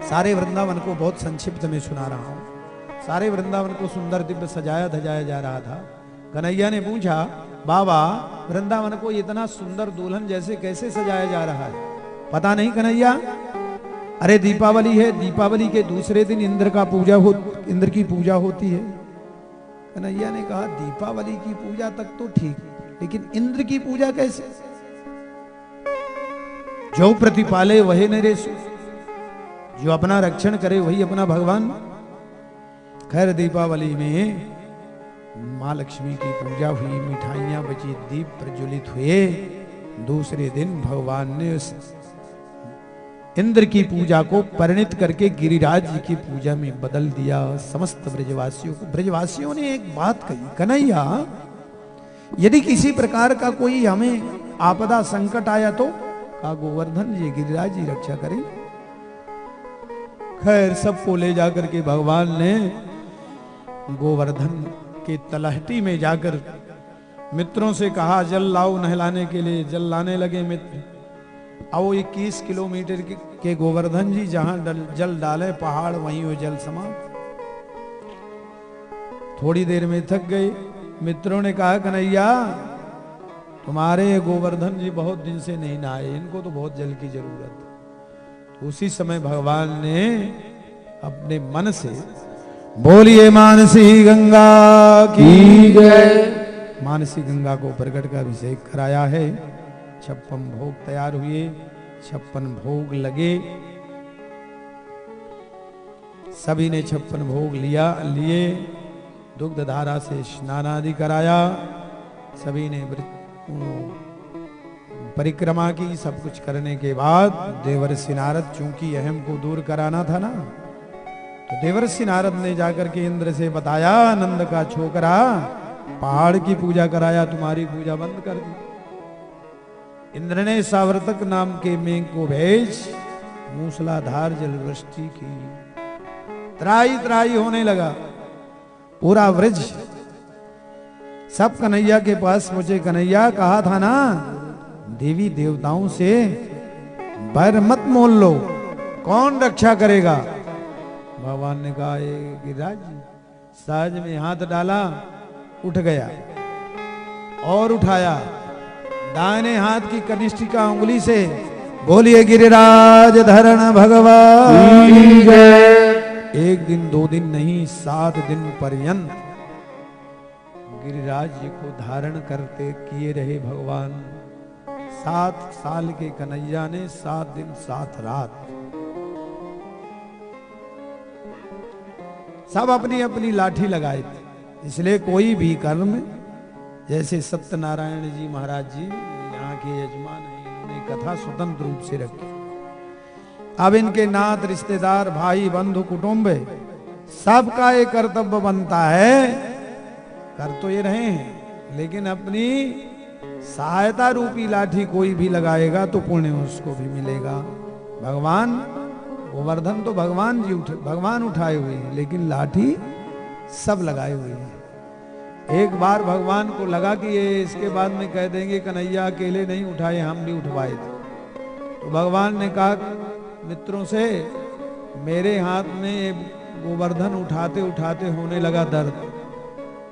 सारे वृंदावन को बहुत संक्षिप्त में सुना रहा हूं। सारे वृंदावन को सुंदर दिव्य सजाया धजाया जा रहा था। कन्हैया ने पूछा, बाबा वृंदावन को इतना सुंदर दुल्हन जैसे कैसे सजाया जा रहा है? पता नहीं कन्हैया? अरे दीपावली है, दीपावली के दूसरे दिन इंद्र की पूजा होती है। कन्हैया ने कहा, दीपावली की पूजा तक तो ठीक, लेकिन इंद्र की पूजा कैसे? जो प्रतिपाले वही नरेशु, जो अपना रक्षण करे वही अपना भगवान। खैर दीपावली में माँ लक्ष्मी की पूजा हुई, मिठाइयां बची, दीप प्रज्वलित हुए। दूसरे दिन भगवान ने उस इंद्र की पूजा को परिणित करके गिरिराज जी की पूजा में बदल दिया। समस्त ब्रजवासियों को, ब्रजवासियों ने एक बात कही, कन्हैया यदि किसी प्रकार का कोई हमें आपदा संकट आया तो? कहा गोवर्धन जी, गिरिराज जी रक्षा करें। खैर सबको ले जाकर के भगवान ने गोवर्धन के तलहटी में जाकर मित्रों से कहा, जल लाओ नहलाने के लिए। जल लाने लगे मित्र। आओ 21 किलोमीटर के गोवर्धन जी जहां जल डाले पहाड़ वहीं वो जल समाप्त। थोड़ी देर में थक गए। मित्रों ने कहा, कन्हैया तुम्हारे गोवर्धन जी बहुत दिन से नहीं नहाए, इनको तो बहुत जल की जरूरत। उसी समय भगवान ने अपने मन से बोलिए मानसी गंगा की जय। मानसी गंगा को प्रकट का अभिषेक कराया है। 56 भोग तैयार हुए, 56 भोग लगे। सभी ने 56 भोग लिए। दुग्ध धारा से स्नान आदि कराया। सभी ने परिक्रमा की। सब कुछ करने के बाद देवर्षि नारद, चूंकि अहम को दूर कराना था ना, तो देवर्षि नारद ने जाकर के इंद्र से बताया, नंद का छोकरा पहाड़ की पूजा कराया, तुम्हारी पूजा बंद कर दी। इंद्र ने सावर्तक नाम के मेघ को भेज मूसलाधार जल वृष्टि की। त्राई त्राई होने लगा पूरा व्रज। सब कन्हैया के पास मुझे, कन्हैया कहा था ना देवी देवताओं से बैर मत मोल लो, कौन रक्षा करेगा? भगवान ने कहा, गिरिराज जी। सहज में हाथ डाला, उठ गया और उठाया। दाहिने हाथ की कनिष्ठिका उंगली से बोलिए गिरिराज धरण भगवान। एक दिन 2 दिन नहीं, 7 दिन पर्यंत गिरिराज जी को धारण करते किए रहे भगवान। 7 साल के कन्हैया ने 7 दिन 7 रात सब अपनी अपनी लाठी लगाए थे। इसलिए कोई भी कर्म, जैसे सत्यनारायण जी महाराज जी यहाँ के यजमान हैं, इन्होंने कथा स्वतंत्र रूप से रखी। अब इनके नात, रिश्तेदार, भाई, बंधु, कुटुंब, सबका एक कर्तव्य बनता है। कर तो ये रहे हैं, लेकिन अपनी सहायता रूपी लाठी कोई भी लगाएगा तो पुण्य उसको भी मिलेगा। भगवान गोवर्धन तो भगवान उठाए हुए हैं, लेकिन लाठी सब लगाए हुए हैं। एक बार भगवान को लगा कि ये इसके बाद में कह देंगे कन्हैया अकेले नहीं उठाए, हम भी उठवाए थे। तो भगवान ने कहा मित्रों से, मेरे हाथ में गोवर्धन उठाते उठाते होने लगा दर्द।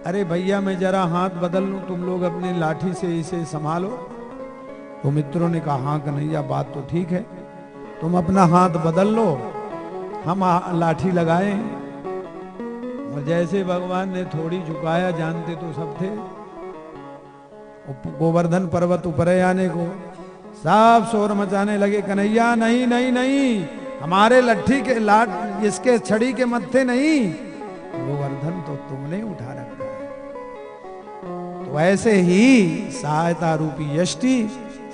अरे भैया मैं जरा हाथ बदल लूं, तुम लोग अपनी लाठी से इसे संभालो। तो मित्रों ने कहा, हाँ कन्हैया बात तो ठीक है, तुम अपना हाथ बदल लो, हम लाठी लगाए। और जैसे भगवान ने थोड़ी झुकाया, जानते तो सब थे, गोवर्धन पर्वत ऊपर आने को सब शोर मचाने लगे, कन्हैया नहीं नहीं नहीं, हमारे लट्ठी के इसके छड़ी के मत्थे नहीं, गोवर्धन तो तुमने उठा रखा है। तो ऐसे ही सहायता रूपी यष्टि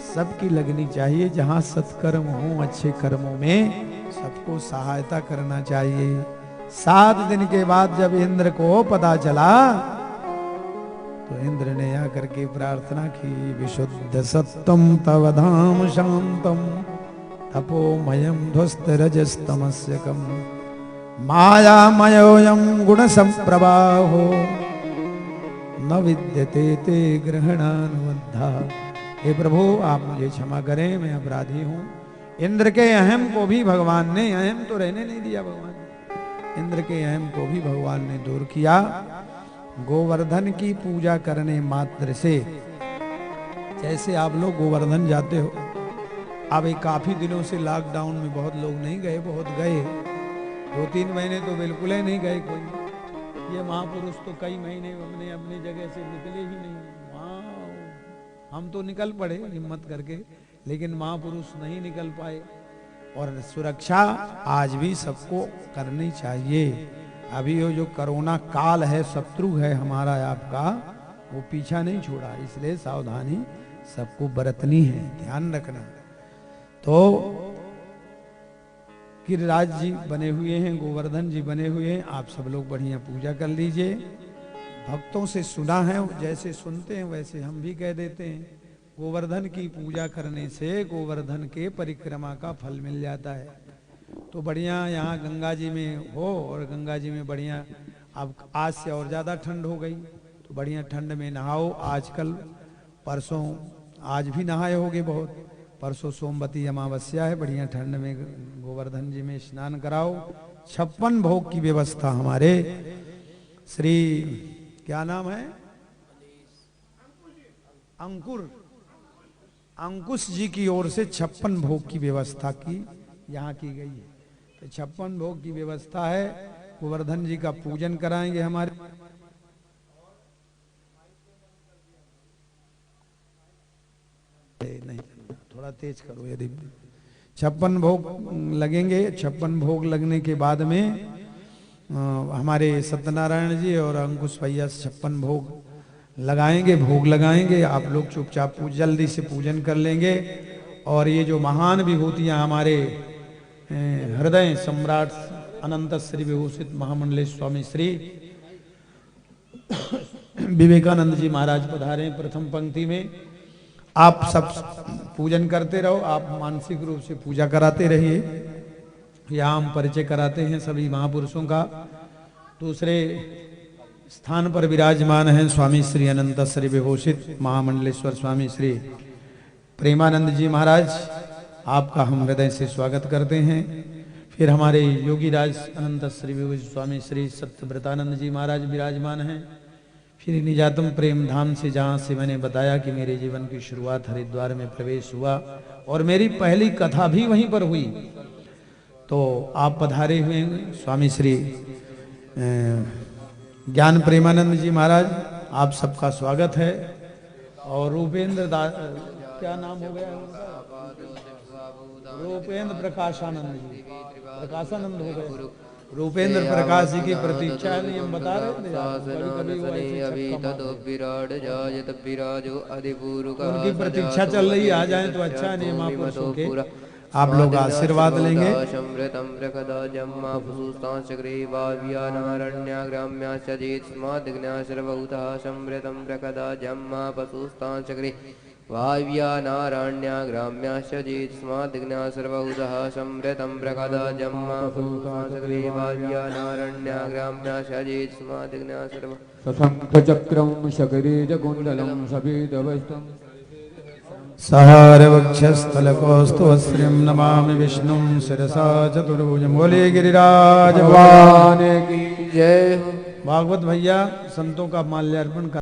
सबकी लगनी चाहिए। जहां सत्कर्म हो, अच्छे कर्मों में सबको सहायता करना चाहिए। 7 दिन के बाद जब इंद्र को पता चला, तो इंद्र ने आकर के प्रार्थना की, विशुद्ध सत्तम तव धाम शांतम तपोमयम ध्वस्त रजस्तमस्यकम मायामयोयम गुण संप्रवाहो न विद्यते ते ग्रहणानुबद्धा। हे प्रभु आप मुझे क्षमा करें, मैं अपराधी हूँ। इंद्र के अहम को भी भगवान ने, अहम तो रहने नहीं दिया भगवान ने, इंद्र के अहम को भी भगवान ने दूर किया। गोवर्धन की पूजा करने मात्र से, जैसे आप लोग गोवर्धन जाते हो, अब एक काफी दिनों से लॉकडाउन में बहुत लोग नहीं गए, बहुत गए, 2-3 महीने तो बिल्कुल ही नहीं गए कोई। ये महापुरुष तो कई महीने अपने अपनी जगह से निकले ही नहीं। वहाँ हम तो निकल पड़े हिम्मत करके, लेकिन महापुरुष नहीं निकल पाए। और सुरक्षा आज भी सबको करनी चाहिए। अभी वो जो कोरोना काल है, शत्रु है हमारा आपका, वो पीछा नहीं छोड़ा, इसलिए सावधानी सबको बरतनी है, ध्यान रखना। तो गिरिराज जी बने हुए हैं, गोवर्धन जी बने हुए हैं, आप सब लोग बढ़िया पूजा कर लीजिए। भक्तों से सुना है, जैसे सुनते हैं वैसे हम भी कह देते हैं। गोवर्धन की पूजा करने से गोवर्धन के परिक्रमा का फल मिल जाता है। तो बढ़िया यहाँ गंगा जी में हो, और गंगा जी में बढ़िया, अब आज से और ज़्यादा ठंड हो गई, तो बढ़िया ठंड में नहाओ। आजकल परसों, आज भी नहाए होगे बहुत, परसों सोमवती अमावस्या है, बढ़िया ठंड में गोवर्धन जी में स्नान कराओ। 56 भोग की व्यवस्था हमारे श्री, क्या नाम है, अंकुश जी की ओर से 56 भोग की व्यवस्था की यहाँ की गई है। तो 56 भोग की व्यवस्था है। गोवर्धन जी का पूजन कराएंगे हमारे, नहीं थोड़ा तेज करो, यदि 56 भोग लगेंगे। 56 भोग लगने के बाद में हमारे सत्यनारायण जी और अंकुश भैया 56 भोग लगाएंगे, भोग लगाएंगे। आप लोग चुपचाप जल्दी से पूजन कर लेंगे। और ये जो महान विभूतियां हमारे हृदय सम्राट अनंत श्री विभूषित महामंडलेश्वर स्वामी श्री विवेकानंद जी महाराज पधारे प्रथम पंक्ति में। आप सब पूजन करते रहो, आप मानसिक रूप से पूजा कराते रहिए। यहाँ हम परिचय कराते हैं सभी महापुरुषों का। दूसरे स्थान पर विराजमान हैं स्वामी श्री अनंत श्री विभूषित महामंडलेश्वर स्वामी श्री प्रेमानंद जी महाराज, आपका हम हृदय से स्वागत करते हैं। फिर हमारे योगीराज अनंत श्री विभूषित स्वामी श्री सत्यव्रतानंद जी महाराज विराजमान हैं। फिर निजातम प्रेम धाम से, जहाँ से मैंने बताया कि मेरे जीवन की शुरुआत हरिद्वार में प्रवेश हुआ और मेरी पहली कथा भी वहीं पर हुई। तो आप पधारे हुए हैं स्वामी श्री ज्ञान प्रेमानंद जी महाराज, आप सबका स्वागत है। और रूपेंद्र क्या नाम हो गया उनका, रूपेंद्र प्रकाशानंद जी, प्रकाशानंद हो गए। रूपेंद्र प्रकाश जी की प्रतीक्षा नहीं, हम बता रहे थे उनकी प्रतीक्षा चल रही है, आ जाए तो अच्छा नहीं। महापुरुषों के आप लोग आशीर्वाद लेंगे। वाव्यानारण्याग्राम्याश्च चेत्स्माद्दिग्न्या सर्वभूतः समृतं प्रकदा जम्मापूर्वाचक्रे वाव्यानारण्याग्राम्याश्च चेत्स्माद्दिग्न्या सर्व शङ्खचक्रं शकरीजकुण्डलं सफेदवस्त्रं सहारवक्षस्थलकौस्तुभश्रियं नमामि विष्णुं शिरसा चतुर्भुजं। बोले गिरिराज भगवान की जय। भागवत भैया संतों का माल्यार्पण कर